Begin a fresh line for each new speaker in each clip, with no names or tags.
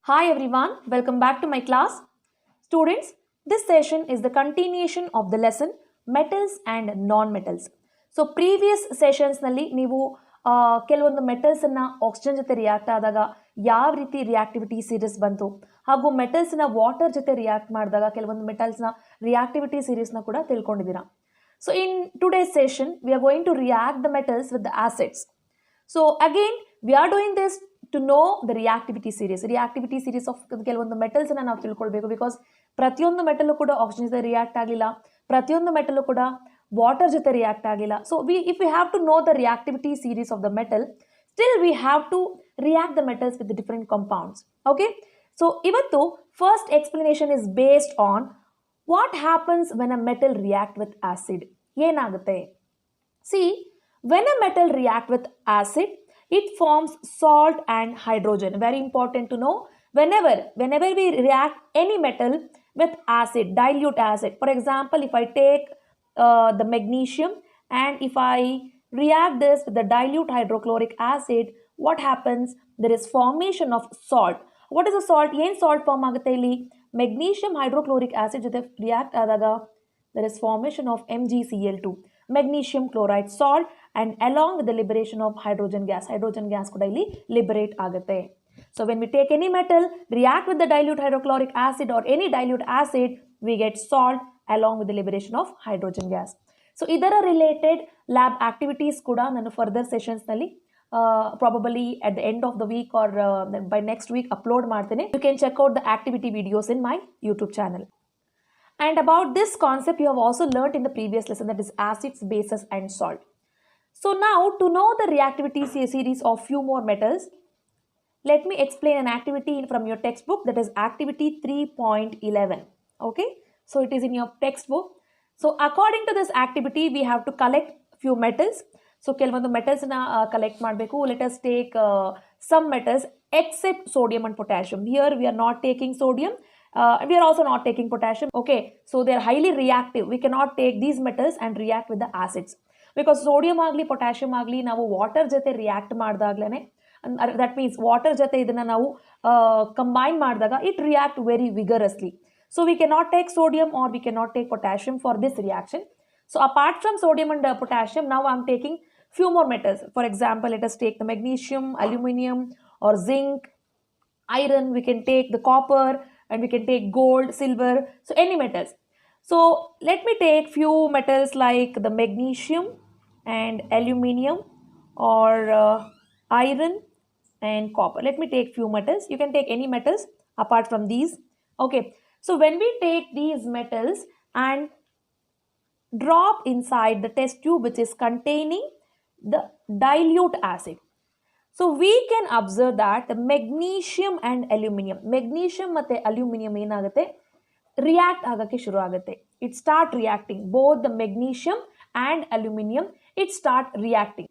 Hi everyone, welcome back to my class. Students, this session is the continuation of the lesson metals and non-metals. So previous sessions nalli ನೀವು ಕೆಲವೊಂದು metals ಅನ್ನ oxygen ಜೊತೆ react ಆದಾಗ ಯಾವ ರೀತಿ reactivity series ಬಂತು ಹಾಗೂ metals ನ ವಾಟರ್ ಜೊತೆ ರಿಯಾಕ್ಟ್ ಮಾಡಿದಾಗ ಕೆಲವೊಂದು ಮೆಟಲ್ಸ್ ನ ರಿಯಾಕ್ಟಿವಿಟಿ ಸೀರೀಸ್ ನ ಕೂಡ ತಿಳ್ಕೊಂಡಿದ್ದೀರಾ. So in today's session we are going to react the metals with the acids. So again we are doing this to know the reactivity series of ಕೆಲವೊಂದು metals ಅನ್ನ ನಾವು ತಿಳ್ಕೊಳ್ಬೇಕು. Because ಪ್ರತಿಯೊಂದು metal ಕೂಡ oxygen ಜೊತೆ react ಆಗಿಲ್ಲ, ಪ್ರತಿಯೊಂದು metal ಕೂಡ ವಾಟರ್ ಜೊತೆ ರಿಯಾಕ್ಟ್ ಆಗಿಲ್ಲ. So if we have to know the reactivity series of the metal, still we have to react the metals with the different compounds. Okay, so ಇವತ್ತು first explanation is based on what happens when a metal react with acid. ಏನಾಗುತ್ತೆ? See, when a metal react with acid, it forms salt and hydrogen. Very important to know. Whenever we react any metal with acid, dilute acid. For example, if I take the magnesium and if I react this with the dilute hydrochloric acid, what happens? There is formation of salt. What is a salt? Yen salt form ಆಗುತ್ತೆ ಇಲ್ಲಿ? Magnesium hydrochloric acid ಜೊತೆ react ಆದಾಗ there is formation of MgCl2, magnesium chloride salt, and along with the liberation of hydrogen gas ಕೂಡ ಇಲ್ಲಿ liberate ಆಗುತ್ತೆ. So when we take any metal, react with the dilute hydrochloric acid or any dilute acid, we get salt along with the liberation of hydrogen gas. So ಇದರ related lab activities ಕೂಡ ನಾನು further sessions ನಲ್ಲಿ probably at the end of the week or by next week upload ಮಾಡ್ತೇನೆ. You can check out the activity videos in my YouTube channel. And about this concept you have also learnt in the previous lesson, that is acids, bases and salt. So now to know the reactivity series of few more metals, let me explain an activity from your textbook, that is activity 3.11. Okay, so it is in your textbook. So according to this activity we have to collect few metals. So ಕೆಲವೊಂದು metals na collect ಮಾಡಬೇಕು. Let us take some metals except sodium and potassium. Here we are not taking sodium. We are also not taking potassium. Okay, so they are highly reactive. We cannot take these metals and react with the acids, because sodium agli potassium agli ನಾವು water ಜೊತೆ react ಮಾಡಿದಾಗಲೇ, that means water ಜೊತೆ ಇದನ್ನ ನಾವು combine ಮಾಡಿದಾಗ it react very vigorously. So we cannot take sodium or we cannot take potassium for this reaction. So apart from sodium and potassium, now I am taking few more metals. For example, let us take the magnesium, aluminum or zinc, iron. We can take the copper and we can take gold, silver, so any metals. So let me take few metals like the magnesium and aluminum or iron and copper. Let me take few metals. You can take any metals apart from these. Okay, so when we take these metals and drop inside the test tube which is containing the dilute acid, so we can observe that the magnesium and magnesium ಮತ್ತೆ aluminum ಏನಾಗುತ್ತೆ, react ಆಗಕ್ಕೆ ಶುರು ಆಗುತ್ತೆ. It start reacting. Both the magnesium and aluminum, it start reacting.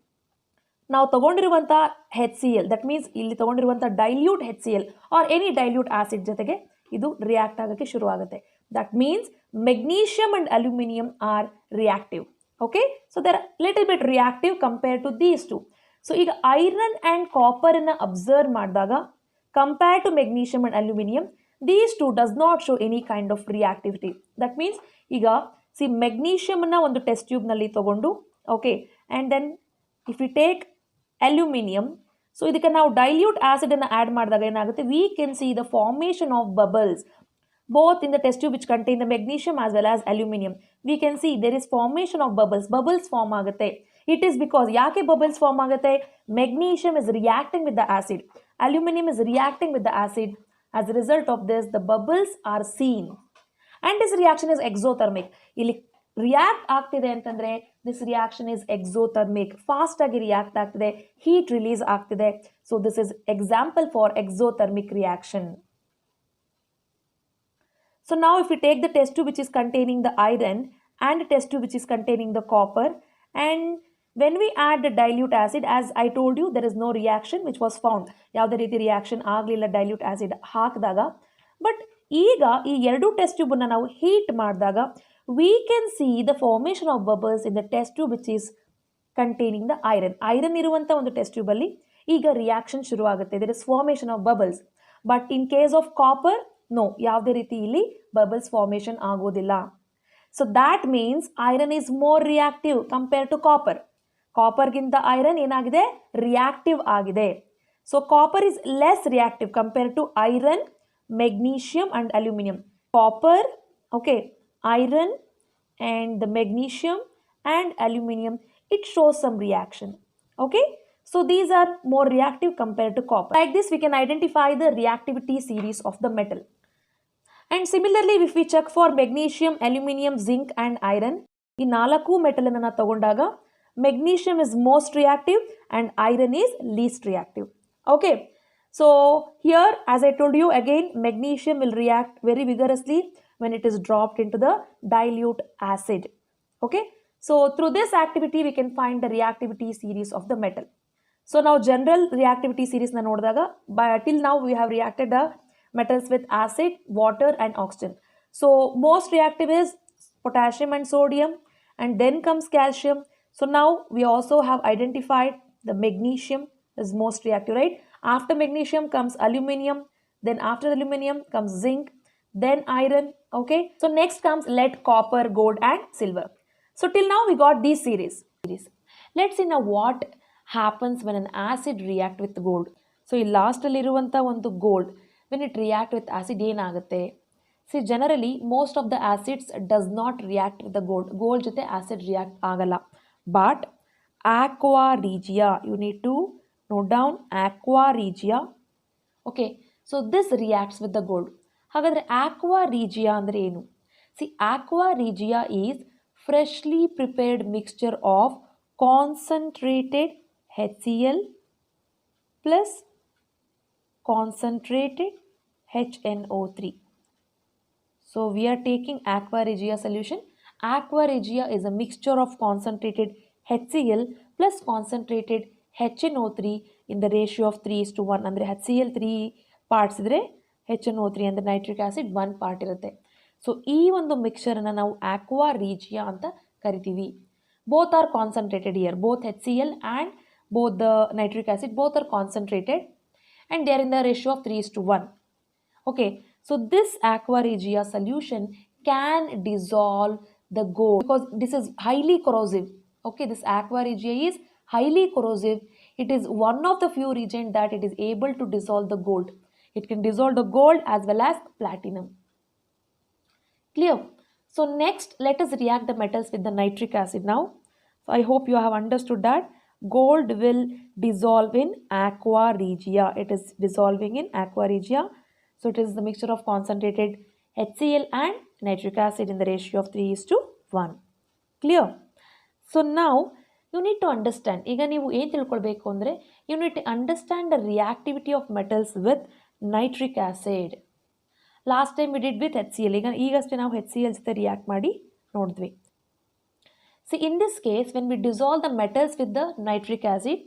ನಾವು ತಗೊಂಡಿರುವಂತ HCl, that means ಇಲ್ಲಿ ತಗೊಂಡಿರುವಂತ dilute HCl or any dilute acid ಜೊತೆಗೆ ಇದು react ಆಗಕ್ಕೆ ಶುರು ಆಗುತ್ತೆ. That means magnesium and aluminum are reactive. Okay, so they are little bit reactive compared to these two. So ಈಗ iron and ಕಾಪರನ್ನು observe ಮಾಡಿದಾಗ compare to magnesium and aluminium, these two does not show any kind of reactivity. That means ಈಗ ಮೆಗ್ನೀಷಿಯಮನ್ನು ಒಂದು test ಟ್ಯೂಬ್ನಲ್ಲಿ ತೊಗೊಂಡು, okay, and then if you take aluminium, so ಇದಕ್ಕೆ ನಾವು ಡೈಲ್ಯೂಟ್ ಆ್ಯಸಿಡನ್ನು ಆ್ಯಡ್ ಮಾಡಿದಾಗ ಏನಾಗುತ್ತೆ, we can see the formation of bubbles both in the test tube which contain the magnesium as well as aluminum. We can see there is formation of bubbles form ಆಗುತ್ತೆ. It is because ಯಾಕೆ bubbles form ಆಗುತ್ತೆ, magnesium is reacting with the acid, aluminum is reacting with the acid. As a result of this, the bubbles are seen and this reaction is exothermic. ಇಲ್ಲಿ react ಆಗ್ತಿದೆ ಅಂತಂದ್ರೆ this reaction is exothermic, fast ಆಗಿ react ಆಗ್ತಿದೆ, heat release ಆಗ್ತಿದೆ. So this is example for exothermic reaction. So now if we take the test tube which is containing the iron and the test tube which is containing the copper, and when we add the dilute acid, as I told you, there is no reaction which was found. ಯಾವುದೇ ರೀತಿ reaction ಆಗಲಿಲ್ಲ dilute acid ಹಾಕಿದಾಗ. But ಈಗ ಈ ಎರಡು test ಟ್ಯೂಬನ್ನು ನಾವು heat ಮಾಡಿದಾಗ we can see the formation of bubbles in the test tube which is containing the iron. Iron ಇರುವಂಥ ಒಂದು ಟೆಸ್ಟ್ ಟ್ಯೂಬಲ್ಲಿ ಈಗ ರಿಯಾಕ್ಷನ್ ಶುರು ಆಗುತ್ತೆ. there is formation of bubbles. But in case of copper no, ಯಾವುದೇ ರೀತಿ ಇಲ್ಲಿ bubbles formation ಆಗೋದಿಲ್ಲ. So that means iron is more reactive compare to copper. ಕಾಪರ್ಗಿಂತ ಐರನ್ ಏನಾಗಿದೆ, ರಿಯಾಕ್ಟಿವ್ ಆಗಿದೆ. So copper is less reactive compare to iron, magnesium and aluminium. Copper, okay, iron and the magnesium and aluminum, it shows some reaction. Okay, so these are more reactive compared to copper. Like this we can identify the reactivity series of the metal. And similarly if we check for magnesium, aluminum, zinc and iron, ಈ ನಾಲ್ಕು metal ಅನ್ನು ತಗೊಂಡಾಗ magnesium is most reactive and iron is least reactive. Okay, so here as I told you again, magnesium will react very vigorously when it is dropped into the dilute acid. Okay, so through this activity we can find the reactivity series of the metal. So now general reactivity series na nodidaga, till now we have reacted the metals with acid, water and oxygen. So most reactive is potassium and sodium, and then comes calcium. So now we also have identified the magnesium is most reactive, right? After magnesium comes aluminum, then after aluminum comes zinc, then iron. Okay, so next comes lead, copper, gold and silver. So till now we got these series. Let's see now what happens when an acid react with gold. So in last ಅಲ್ಲಿ ಇರುವಂತ ಒಂದು gold, when it react with acid ಏನಾಗುತ್ತೆ? See, generally most of the acids does not react with the gold. Gold ಜೊತೆ acid react ಆಗಲ್ಲ. But aqua regia, you need to note down aqua regia. Okay, so this reacts with the gold. ಹಾಗಾದರೆ aqua regia ಅಂದರೆ ಏನು? See, aqua regia is freshly prepared mixture of concentrated HCl plus concentrated HNO3. So we are taking aqua regia solution. Aqua regia is a mixture of concentrated HCl plus concentrated HNO3 in the ratio of 3:1. ಅಂದರೆ HCl 3 parts ಇದ್ರೆ HNO3 ಅಂದರೆ nitric acid 1 part ಇರುತ್ತೆ. So ಈ ಒಂದು ಮಿಕ್ಸ್ಚರನ್ನು ನಾವು aqua regia ಅಂತ ಕರಿತೀವಿ. Both are concentrated year, both HCl and both the nitric acid, both are concentrated and they are in the ratio of 3:1. Okay, so this aqua regia solution can dissolve the gold because this is highly corrosive. Okay, this aqua regia is highly corrosive. It is one of the few reagents that it is able to dissolve the gold. It can dissolve the gold as well as platinum. Clear? So next let us react the metals with the nitric acid now. So I hope you have understood that gold will dissolve in aqua regia. It is dissolving in aqua regia. So it is the mixture of concentrated HCl and nitric acid in the ratio of 3:1. Clear? So now you need to understand, ಈಗ ನೀವು ಏನು ತಿಳ್ಕೊಳ್ಬೇಕು ಅಂದರೆ you need to understand the reactivity of metals with nitric acid. Last time we did with HCl. ಈಗಷ್ಟೇ ನಾವು HCl ಜೊತೆ react ಮಾಡಿ ನೋಡಿದ್ವಿ. See, in this case when we dissolve the metals with the nitric acid,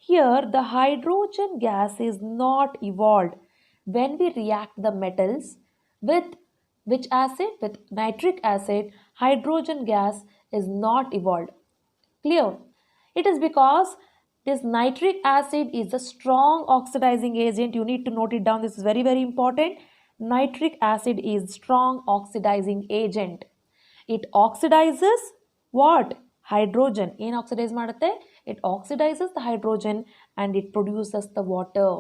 here the hydrogen gas is not evolved. When we react the metals with which acid? With nitric acid, hydrogen gas is not evolved. Clear? It is because this nitric acid is a strong oxidizing agent. You need to note it down. This is very, very important. Nitric acid is strong oxidizing agent. It oxidizes what? Hydrogen. ಏನು oxidise ಮಾಡುತ್ತೆ? It oxidizes the hydrogen and it produces the water.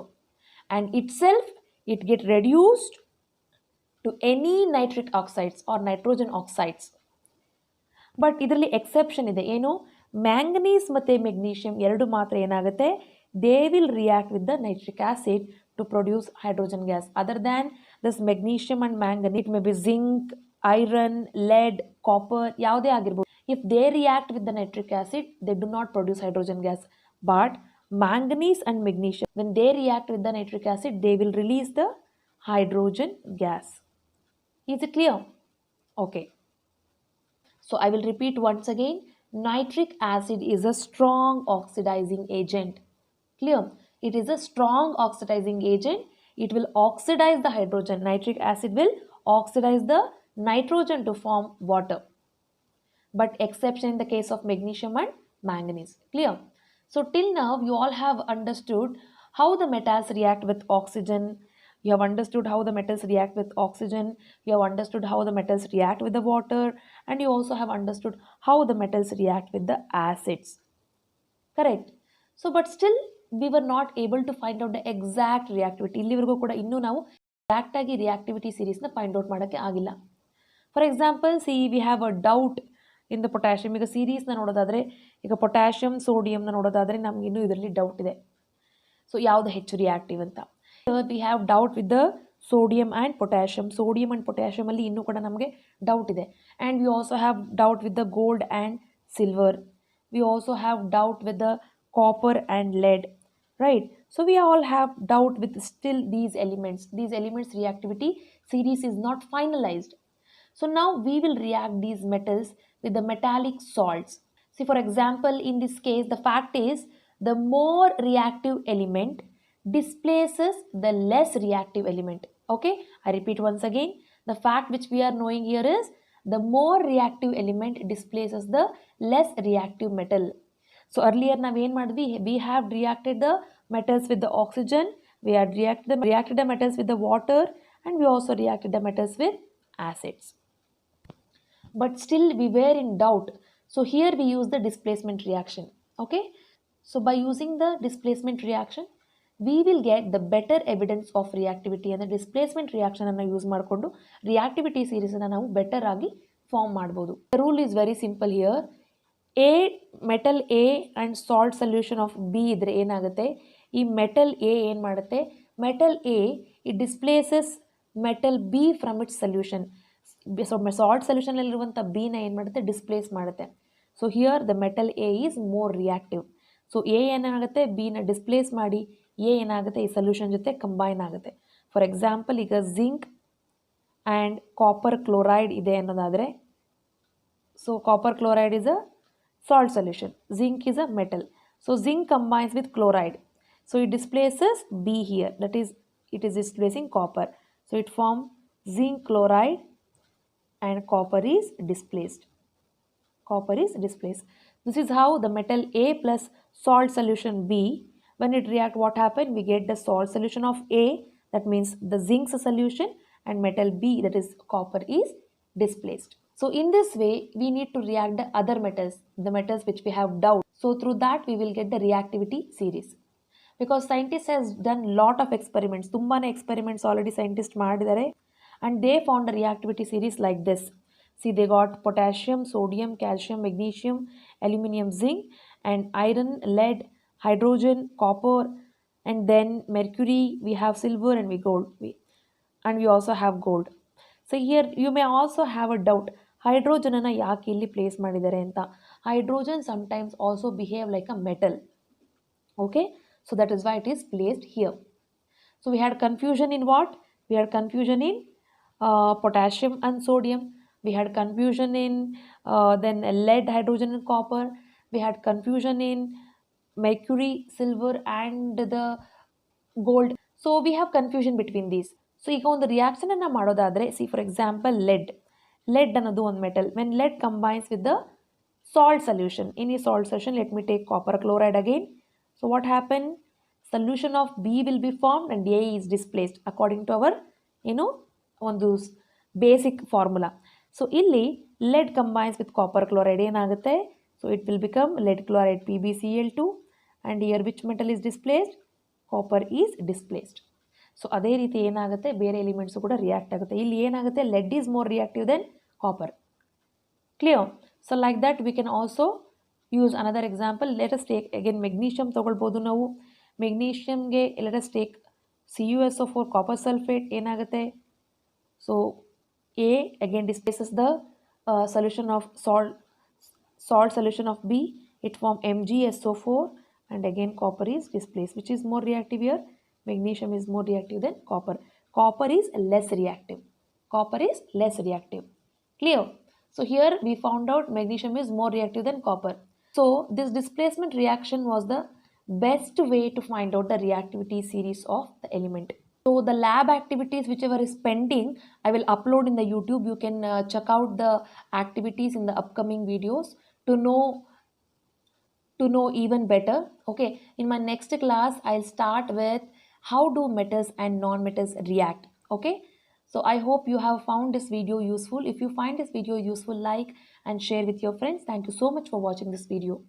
And itself, it get reduced to any nitric oxides or nitrogen oxides. But ಇದರಲ್ಲಿ exception ಇದೆ. ಏನು? Manganese ಮತ್ತು magnesium ಎರಡು ಮಾತ್ರ ಏನಾಗುತ್ತೆ? They will react with the nitric acid to produce hydrogen gas. Other than this magnesium and manganese, it may be zinc, iron, lead, copper, ಯಾವುದೇ ಆಗಿರ್ಬೋದು. If they react with the nitric acid, they do not produce hydrogen gas. But manganese and magnesium, when they react with the nitric acid, they will release the hydrogen gas. Is it clear? Okay. So I will repeat once again. Nitric acid is a strong oxidizing agent. Clear? It is a strong oxidizing agent. It will oxidize the hydrogen. Nitric acid will oxidize the nitrogen to form water. But exception in the case of magnesium and manganese. Clear? So till now you all have understood how the metals react with oxygen. You have understood how the metals react with oxygen, you have understood how the metals react with the water, and you also have understood how the metals react with the acids. Correct. So, but still we were not able to find out the exact reactivity. ಇಲ್ಲಿವರೆಗೂ ಕೂಡ ಇನ್ನೂ ನಾವು exact ಆಗಿ reactivity ಸೀರೀಸ್ನ find out ಮಾಡೋಕ್ಕೆ ಆಗಿಲ್ಲ. For example we have a doubt in the potassium. ಈಗ ಸೀರೀಸ್ನ ನೋಡೋದಾದರೆ, ಈಗ ಪೊಟ್ಯಾಷಿಯಮ್ ಸೋಡಿಯಂನ ನೋಡೋದಾದರೆ ನಮ್ಗೆ ಇನ್ನೂ ಇದರಲ್ಲಿ ಡೌಟ್ ಇದೆ. ಸೊ ಯಾವುದು ಹೆಚ್ಚು ರಿಯಾಕ್ಟಿವ್ ಅಂತ. We have doubt with the sodium and potassium. Sodium and ಪೊಟ್ಯಾಷಿಯಮಲ್ಲಿ ಇನ್ನೂ ಕೂಡ ನಮಗೆ ಡೌಟ್ ಇದೆ. And we also have doubt with the gold and silver. We also have doubt with the copper and lead, right? So we all have doubt with still these elements. These elements reactivity series is not finalized. So now we will react these metals with the metallic salts. See, for example, in this case the fact is the more reactive element displaces the less reactive element. Okay, I repeat once again, the fact which we are knowing here is the more reactive element displaces the less reactive metal. So earlier now we have reacted the metals with the oxygen, we had reacted the metals with the water, and we also reacted the metals with acids. But still we were in doubt. So here we use the displacement reaction. Okay, so by using the displacement reaction we will get the better evidence of reactivity. And the displacement reaction ಅನ್ನು use ಮಾಡಿಕೊಂಡು reactivity ಸೀರೀಸನ್ನು ನಾವು better ಆಗಿ form ಮಾಡ್ಬೋದು. The rule is very simple here. A metal A and salt solution of B ಇದ್ರೆ ಏನಾಗುತ್ತೆ, ಈ metal A ಏನು ಮಾಡುತ್ತೆ, metal A it displaces metal B from its solution. So salt ಸೊಲ್ಯೂಷನಲ್ಲಿರುವಂಥ B ನ ಏನು ಮಾಡುತ್ತೆ, ಡಿಸ್ಪ್ಲೇಸ್ ಮಾಡುತ್ತೆ. So here the metal A is more reactive. So A ಏನಾಗುತ್ತೆ, ಬಿನ ಡಿಸ್ಪ್ಲೇಸ್ ಮಾಡಿ ಎ ಏನಾಗುತ್ತೆ, ಈ ಸೊಲ್ಯೂಷನ್ ಜೊತೆ ಕಂಬೈನ್ ಆಗುತ್ತೆ. ಫಾರ್ ಎಕ್ಸಾಂಪಲ್ ಈಗ ಜಿಂಕ್ ಆ್ಯಂಡ್ ಕಾಪರ್ ಕ್ಲೋರೈಡ್ ಇದೆ ಅನ್ನೋದಾದರೆ, so copper chloride is a salt solution, zinc is a metal. So zinc combines with chloride, so it displaces B here, that is it is displacing copper. So it form zinc chloride and copper is displaced. Copper is displaced. This is how the metal A plus salt solution B, when it react, what happened, we get the salt solution of A, that means the zinc solution, and metal B, that is copper, is displaced. So in this way we need to react the other metals, the metals which we have doubt. So through that we will get the reactivity series. Because scientists has done lot of experiments, ತುಂಬಾನೇ experiments already scientists ಮಾಡಿದ್ದಾರೆ, and they found a reactivity series like this. See, they got potassium, sodium, calcium, magnesium, aluminum, zinc, and iron, lead, hydrogen, copper, and then mercury, we have silver, and we also have gold. So here you may also have a doubt, hydrogen ಅನ್ನು ಯಾಕೆ ಇಲ್ಲಿ place ಮಾಡಿದ್ದಾರೆ ಅಂತ. Hydrogen sometimes also behave like a metal. Okay, so that is why it is placed here. So we had confusion in what? We had confusion in potassium and sodium. We had confusion in then lead, hydrogen and copper. We had confusion in mercury, silver and the gold. So we have confusion between these. So ಈಗ ಒಂದು reaction ಅನ್ನು ಮಾಡೋದಾದರೆ, C for example lead ಅನ್ನೋದು ಒಂದು metal. when lead combines with the salt solution, in a salt solution, let me take copper chloride again. So what happened, solution of B will be formed and A is displaced according to our ಒಂದು basic formula. So ಇಲ್ಲಿ lead combines with copper chloride ಏನಾಗುತ್ತೆ, so it will become lead chloride PbCl2, and here which metal is displaced, copper is displaced. So ಅದೇ ರೀತಿ ಏನಾಗುತ್ತೆ, ಬೇರೆ elements ಕೂಡ react ಆಗುತ್ತೆ. ಇಲ್ಲಿ ಏನಾಗುತ್ತೆ, lead is more reactive then copper. Clear? So like that we can also use another example. Let us take again magnesium ತೊಗೊಳ್ಬೋದು ನಾವು. ಮೆಗ್ನೀಷಿಯಮ್ಗೆ let us take CuSO4, copper sulphate ಏನಾಗುತ್ತೆ, so A again displaces the solution of salt solution of B, it form MgSO4, and again copper is displaced. Which is more reactive here? Magnesium is more reactive than copper. Copper is less reactive. Copper is less reactive. Clear? So here we found out magnesium is more reactive than copper. So this displacement reaction was the best way to find out the reactivity series of the element. So the lab activities whichever is pending, I will upload in the YouTube. You can check out the activities in the upcoming videos to know even better. Okay, in my next class I'll start with how do metals and non-metals react. Okay, so I hope you have found this video useful. If you find this video useful, like and share with your friends. Thank you so much for watching this video.